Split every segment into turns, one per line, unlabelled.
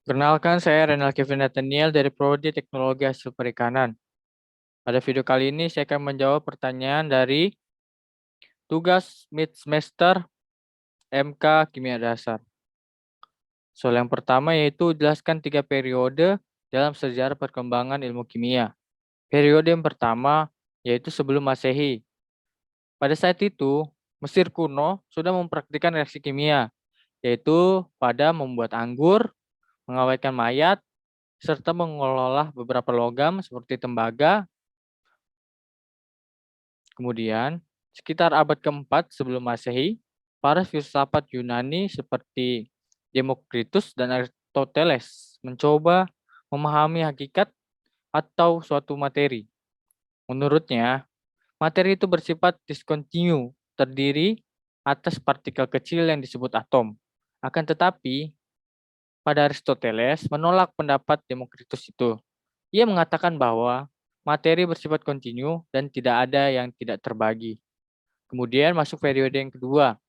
Perkenalkan, saya Renal Kevin Nathaniel dari Prodi Teknologi Hasil Perikanan. Pada video kali ini, saya akan menjawab pertanyaan dari tugas mid semester MK Kimia Dasar. Soal yang pertama yaitu jelaskan 3 periode dalam sejarah perkembangan ilmu kimia. Periode yang pertama yaitu sebelum Masehi. Pada saat itu, Mesir kuno sudah mempraktikkan reaksi kimia, yaitu pada membuat anggur, mengawetkan mayat, serta mengolah beberapa logam seperti tembaga. Kemudian, sekitar abad keempat sebelum Masehi, para filsafat Yunani seperti Demokritus dan Aristoteles mencoba memahami hakikat atau suatu materi. Menurutnya, materi itu bersifat diskontinu, terdiri atas partikel kecil yang disebut atom. Akan tetapi, pada Aristoteles menolak pendapat Demokritus itu. Ia mengatakan bahwa materi bersifat kontinu dan tidak ada yang tidak terbagi. Kemudian masuk periode yang kedua.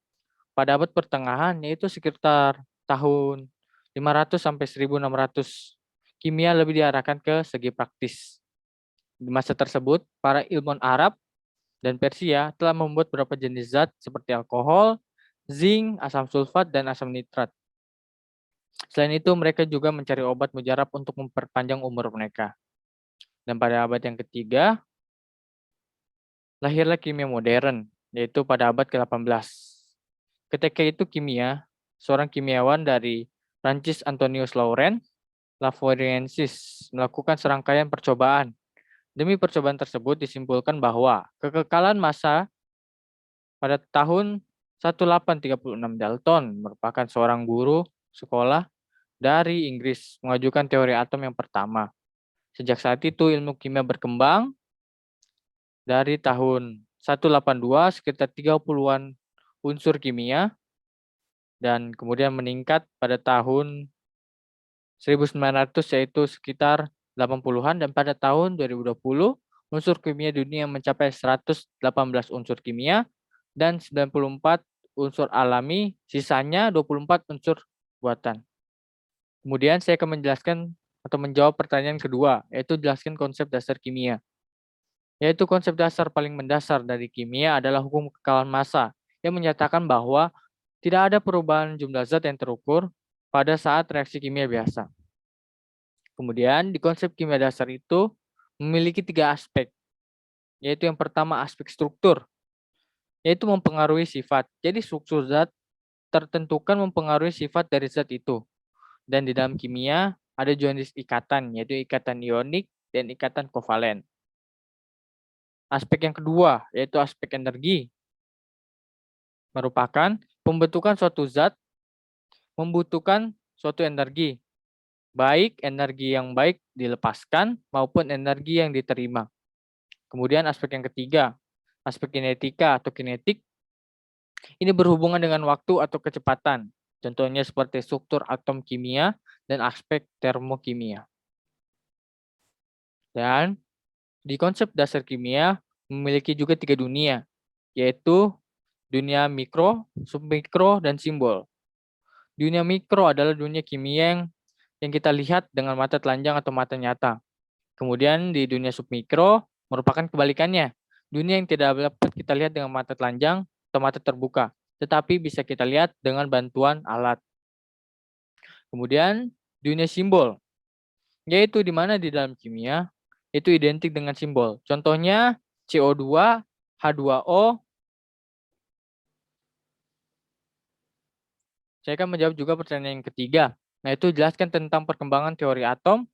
Pada abad pertengahan, yaitu sekitar tahun 500 sampai 1600, kimia lebih diarahkan ke segi praktis. Di masa tersebut, para ilmuwan Arab dan Persia telah membuat beberapa jenis zat seperti alkohol, zinc, asam sulfat, dan asam nitrat. Selain itu, mereka juga mencari obat mujarab untuk memperpanjang umur mereka. Dan pada abad yang ketiga, lahirlah kimia modern, yaitu pada abad ke-18. Ketika itu seorang kimiawan dari Prancis Antonius Laurent Lavoisier melakukan serangkaian percobaan. Demi percobaan tersebut disimpulkan bahwa kekekalan massa pada tahun 1836 Dalton merupakan seorang guru sekolah dari Inggris mengajukan teori atom yang pertama. Sejak saat itu ilmu kimia berkembang dari tahun 182 sekitar 30-an unsur kimia dan kemudian meningkat pada tahun 1900 yaitu sekitar 80-an dan pada tahun 2020 unsur kimia dunia mencapai 118 unsur kimia dan 94 unsur alami, sisanya 24 unsur buatan. Kemudian saya akan menjelaskan atau menjawab pertanyaan kedua, yaitu jelaskan konsep dasar kimia. Yaitu konsep dasar paling mendasar dari kimia adalah hukum kekekalan massa yang menyatakan bahwa tidak ada perubahan jumlah zat yang terukur pada saat reaksi kimia biasa. Kemudian di konsep kimia dasar itu memiliki 3 aspek, yaitu yang pertama aspek struktur, yaitu mempengaruhi sifat. Jadi struktur zat tertentukan mempengaruhi sifat dari zat itu. Dan di dalam kimia ada jenis ikatan, yaitu ikatan ionik dan ikatan kovalen. Aspek yang kedua, yaitu aspek energi, merupakan pembentukan suatu zat membutuhkan suatu energi, baik energi yang baik dilepaskan maupun energi yang diterima. Kemudian aspek yang ketiga, aspek kinetika atau kinetik, ini berhubungan dengan waktu atau kecepatan. Contohnya seperti struktur atom kimia dan aspek termokimia. Dan di konsep dasar kimia memiliki juga 3 dunia, yaitu dunia mikro, submikro, dan simbol. Dunia mikro adalah dunia kimia yang kita lihat dengan mata telanjang atau mata nyata. Kemudian di dunia submikro merupakan kebalikannya. Dunia yang tidak dapat kita lihat dengan mata telanjang atau mata terbuka, tetapi bisa kita lihat dengan bantuan alat. Kemudian dunia simbol, yaitu di mana di dalam kimia itu identik dengan simbol. Contohnya CO2, H2O. Saya akan menjawab juga pertanyaan yang ketiga. Nah, itu jelaskan tentang perkembangan teori atom,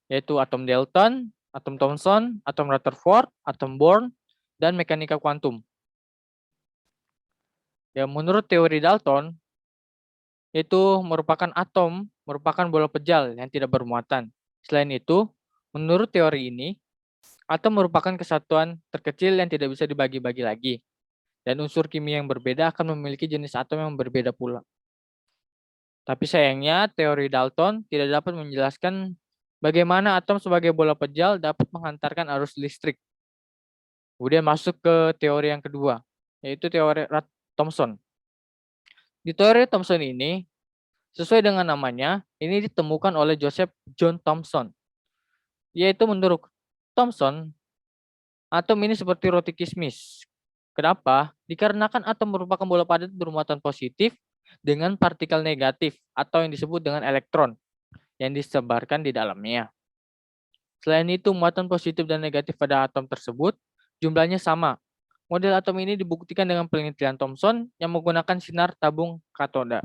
yaitu atom Dalton, atom Thomson, atom Rutherford, atom Bohr, dan mekanika kuantum. Ya, menurut teori Dalton, itu merupakan bola pejal yang tidak bermuatan. Selain itu, menurut teori ini, atom merupakan kesatuan terkecil yang tidak bisa dibagi-bagi lagi. Dan unsur kimia yang berbeda akan memiliki jenis atom yang berbeda pula. Tapi sayangnya, teori Dalton tidak dapat menjelaskan bagaimana atom sebagai bola pejal dapat menghantarkan arus listrik. Kemudian masuk ke teori yang kedua, yaitu teori Thomson. Di teori Thomson ini, Sesuai dengan namanya, ini ditemukan oleh Joseph John Thomson. Yaitu menurut Thomson, atom ini seperti roti kismis. Kenapa? Dikarenakan atom merupakan bola padat bermuatan positif dengan partikel negatif atau yang disebut dengan elektron yang disebarkan di dalamnya. Selain itu, muatan positif dan negatif pada atom tersebut jumlahnya sama. Model atom ini dibuktikan dengan penelitian Thomson yang menggunakan sinar tabung katoda.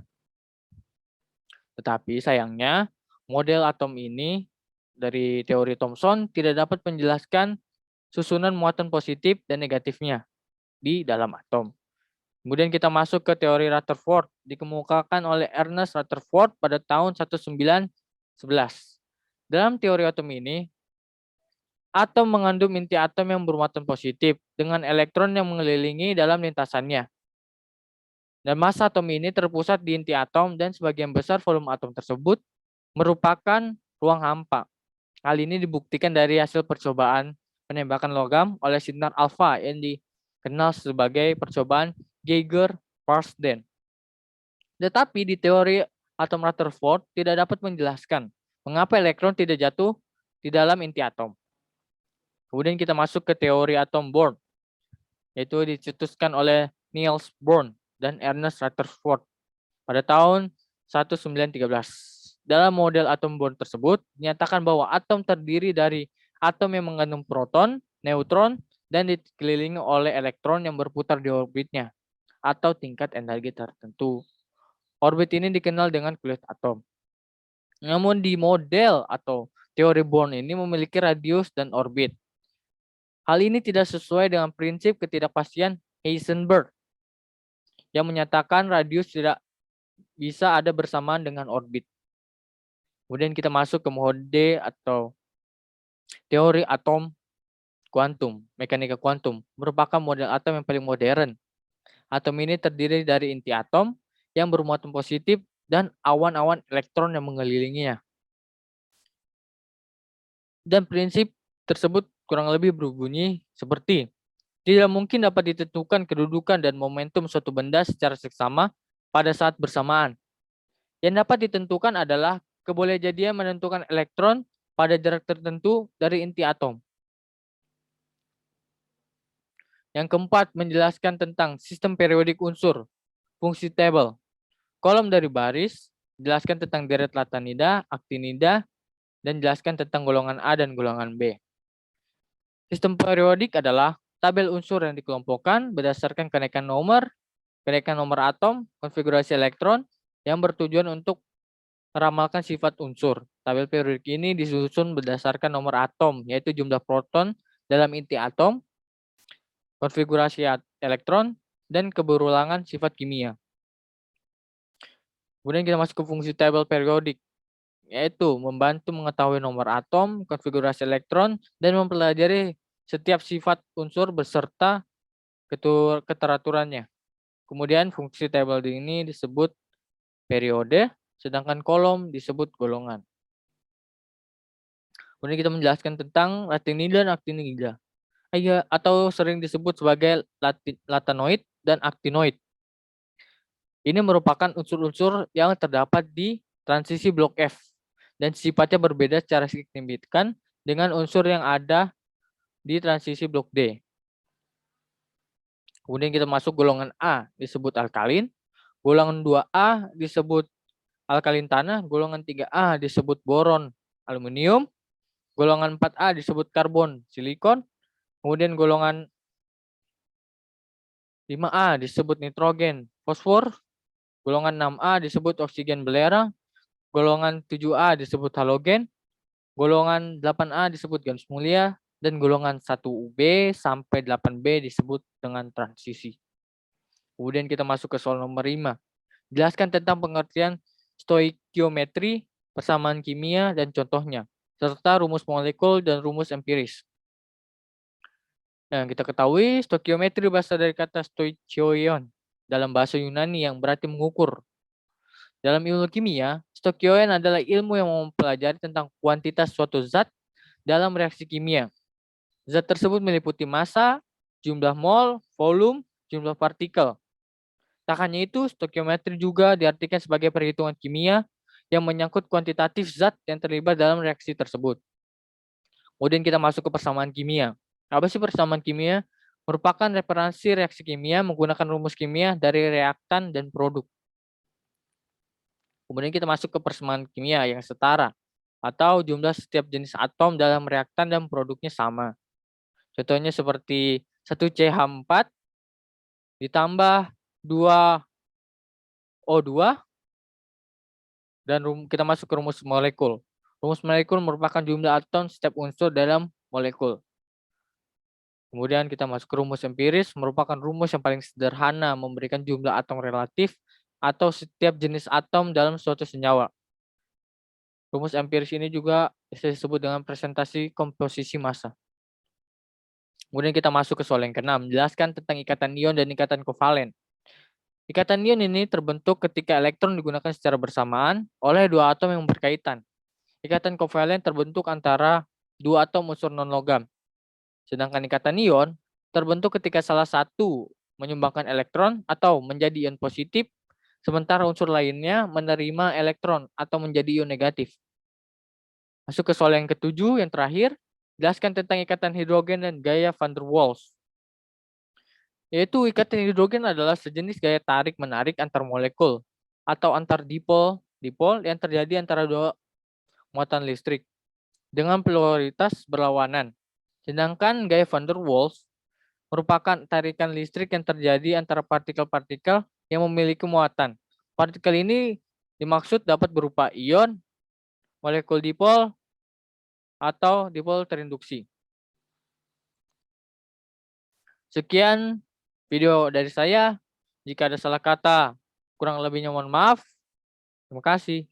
Tetapi sayangnya, model atom ini dari teori Thomson tidak dapat menjelaskan susunan muatan positif dan negatifnya di dalam atom. Kemudian kita masuk ke teori Rutherford, dikemukakan oleh Ernest Rutherford pada tahun 1911. Dalam teori atom ini, atom mengandung inti atom yang bermuatan positif dengan elektron yang mengelilingi dalam lintasannya. Dan massa atom ini terpusat di inti atom dan sebagian besar volume atom tersebut merupakan ruang hampa. Hal ini dibuktikan dari hasil percobaan penembakan logam oleh sinar alfa yang dikenal sebagai percobaan Geiger-Marsden. Tetapi di teori atom Rutherford tidak dapat menjelaskan mengapa elektron tidak jatuh di dalam inti atom. Kemudian kita masuk ke teori atom Bohr, yaitu dicetuskan oleh Niels Bohr dan Ernest Rutherford pada tahun 1913. Dalam model atom Bohr tersebut, dinyatakan bahwa atom terdiri dari atom yang mengandung proton, neutron, dan dikelilingi oleh elektron yang berputar di orbitnya atau tingkat energi tertentu. Orbit ini dikenal dengan kulit atom. Namun di model atau teori Bohr ini memiliki radius dan orbit. Hal ini tidak sesuai dengan prinsip ketidakpastian Heisenberg yang menyatakan radius tidak bisa ada bersamaan dengan orbit. Kemudian kita masuk ke mode atau teori atom kuantum, mekanika kuantum, merupakan model atom yang paling modern. Atom ini terdiri dari inti atom yang bermuatan positif dan awan-awan elektron yang mengelilinginya. Dan prinsip tersebut kurang lebih berbunyi seperti tidak mungkin dapat ditentukan kedudukan dan momentum suatu benda secara seksama pada saat bersamaan. Yang dapat ditentukan adalah kebolehjadian menentukan elektron pada jarak tertentu dari inti atom. Yang keempat, menjelaskan tentang sistem periodik unsur, fungsi tabel. Kolom dari baris, jelaskan tentang deret latanida, aktinida, dan jelaskan tentang golongan A dan golongan B. Sistem periodik adalah tabel unsur yang dikelompokkan berdasarkan kenaikan nomor atom, konfigurasi elektron yang bertujuan untuk meramalkan sifat unsur. Tabel periodik ini disusun berdasarkan nomor atom, yaitu jumlah proton dalam inti atom, konfigurasi elektron, dan keberulangan sifat kimia. Kemudian kita masuk ke fungsi tabel periodik, yaitu membantu mengetahui nomor atom, konfigurasi elektron, dan mempelajari setiap sifat unsur beserta keteraturannya. Kemudian fungsi tabel ini disebut periode, sedangkan kolom disebut golongan. Kemudian kita menjelaskan tentang latinida dan aktinida, atau sering disebut sebagai latanoid dan aktinoid. Ini merupakan unsur-unsur yang terdapat di transisi blok F dan sifatnya berbeda secara signifikan dengan unsur yang ada di transisi blok D. Kemudian kita masuk golongan A disebut alkalin, golongan 2A disebut alkalin tanah, golongan 3A disebut boron aluminium, golongan 4A disebut karbon silikon, kemudian golongan 5A disebut nitrogen fosfor, golongan 6A disebut oksigen belerang, golongan 7A disebut halogen, golongan 8A disebut gas mulia, dan golongan 1B sampai 8B disebut dengan transisi. Kemudian kita masuk ke soal nomor 5. Jelaskan tentang pengertian stoikiometri, persamaan kimia, dan contohnya, serta rumus molekul dan rumus empiris. Yang kita ketahui, stoikiometri berasal dari kata stoikioion dalam bahasa Yunani yang berarti mengukur. Dalam ilmu kimia, stoikioion adalah ilmu yang mempelajari tentang kuantitas suatu zat dalam reaksi kimia. Zat tersebut meliputi massa, jumlah mol, volume, jumlah partikel. Takannya itu, stokiometri juga diartikan sebagai perhitungan kimia yang menyangkut kuantitatif zat yang terlibat dalam reaksi tersebut. Kemudian kita masuk ke persamaan kimia. Apa sih persamaan kimia? Merupakan referensi reaksi kimia menggunakan rumus kimia dari reaktan dan produk. Kemudian kita masuk ke persamaan kimia yang setara atau jumlah setiap jenis atom dalam reaktan dan produknya sama. Contohnya seperti 1CH4 ditambah 2O2 dan kita masuk ke rumus molekul. Rumus molekul merupakan jumlah atom setiap unsur dalam molekul. Kemudian kita masuk ke rumus empiris, merupakan rumus yang paling sederhana memberikan jumlah atom relatif atau setiap jenis atom dalam suatu senyawa. Rumus empiris ini juga disebut dengan presentasi komposisi massa. Kemudian kita masuk ke soal yang ke-6, jelaskan tentang ikatan ion dan ikatan kovalen. Ikatan ion ini terbentuk ketika elektron digunakan secara bersamaan oleh dua atom yang berkaitan. Ikatan kovalen terbentuk antara dua atom unsur non-logam. Sedangkan ikatan ion terbentuk ketika salah satu menyumbangkan elektron atau menjadi ion positif, sementara unsur lainnya menerima elektron atau menjadi ion negatif. Masuk ke soal yang ke-7, yang terakhir, jelaskan tentang ikatan hidrogen dan gaya van der Waals. Yaitu ikatan hidrogen adalah sejenis gaya tarik-menarik antar molekul atau antar dipol yang terjadi antara dua muatan listrik dengan polaritas berlawanan. Sedangkan gaya van der Waals merupakan tarikan listrik yang terjadi antara partikel-partikel yang memiliki muatan. Partikel ini dimaksud dapat berupa ion, molekul dipol, atau dipol terinduksi. Sekian video dari saya. Jika ada salah kata, kurang lebihnya mohon maaf. Terima kasih.